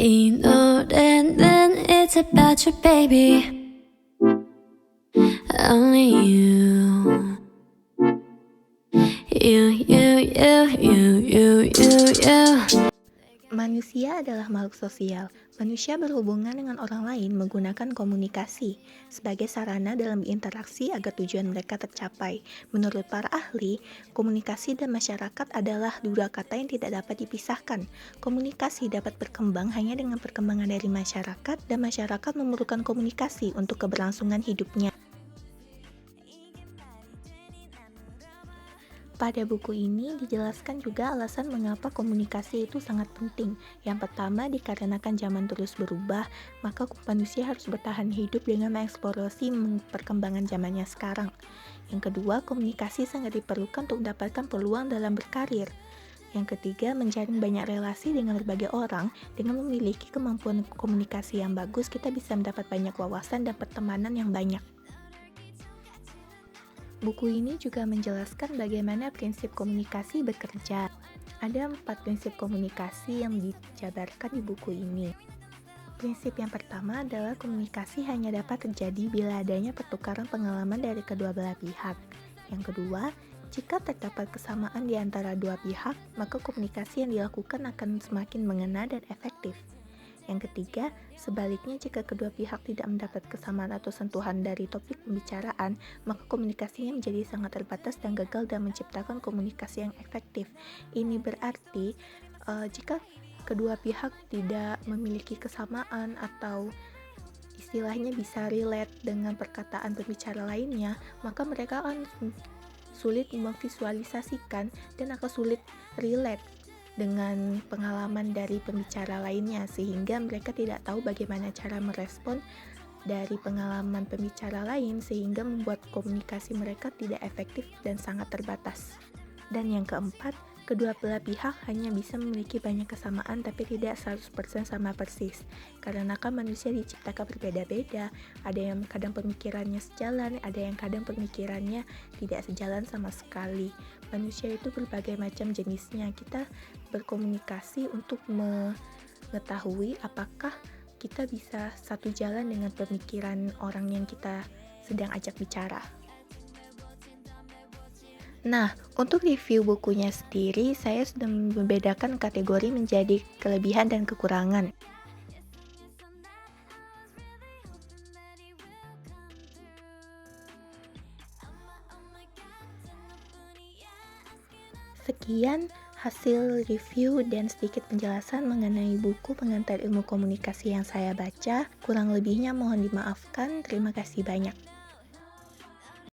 Ain't no then it's about you, baby. Only you. You. Manusia adalah makhluk sosial. Manusia berhubungan dengan orang lain menggunakan komunikasi sebagai sarana dalam berinteraksi agar tujuan mereka tercapai. Menurut para ahli, komunikasi dan masyarakat adalah dua kata yang tidak dapat dipisahkan. Komunikasi dapat berkembang hanya dengan perkembangan dari masyarakat, dan masyarakat memerlukan komunikasi untuk keberlangsungan hidupnya. Pada buku ini dijelaskan juga alasan mengapa komunikasi itu sangat penting. Yang pertama, dikarenakan zaman terus berubah, maka manusia harus bertahan hidup dengan mengeksplorasi perkembangan zamannya sekarang. Yang kedua, komunikasi sangat diperlukan untuk mendapatkan peluang dalam berkarir. Yang ketiga, menjalin banyak relasi dengan berbagai orang. Dengan memiliki kemampuan komunikasi yang bagus, kita bisa mendapat banyak wawasan dan pertemanan yang banyak. Buku ini juga menjelaskan bagaimana prinsip komunikasi bekerja. Ada 4 prinsip komunikasi yang dijabarkan di buku ini. Prinsip yang pertama adalah komunikasi hanya dapat terjadi bila adanya pertukaran pengalaman dari kedua belah pihak. Yang kedua, jika terdapat kesamaan di antara dua pihak, maka komunikasi yang dilakukan akan semakin mengena dan efektif. Yang ketiga, sebaliknya jika kedua pihak tidak mendapat kesamaan atau sentuhan dari topik pembicaraan, maka komunikasinya menjadi sangat terbatas dan gagal dan menciptakan komunikasi yang efektif. Ini berarti jika kedua pihak tidak memiliki kesamaan atau istilahnya bisa relate dengan perkataan pembicara lainnya, maka mereka akan sulit memvisualisasikan dan akan sulit relate dengan pengalaman dari pembicara lainnya, sehingga mereka tidak tahu bagaimana cara merespon dari pengalaman pembicara lain, sehingga membuat komunikasi mereka tidak efektif dan sangat terbatas. Dan yang keempat, kedua belah pihak hanya bisa memiliki banyak kesamaan tapi tidak 100% sama persis. Karena kan manusia diciptakan berbeda-beda, ada yang kadang pemikirannya sejalan, ada yang kadang pemikirannya tidak sejalan sama sekali. Manusia itu berbagai macam jenisnya. Kita berkomunikasi untuk mengetahui apakah kita bisa satu jalan dengan pemikiran orang yang kita sedang ajak bicara. Nah, untuk review bukunya sendiri, saya sudah membedakan kategori menjadi kelebihan dan kekurangan. Sekian hasil review dan sedikit penjelasan mengenai buku Pengantar Ilmu Komunikasi yang saya baca. Kurang lebihnya mohon dimaafkan. Terima kasih banyak.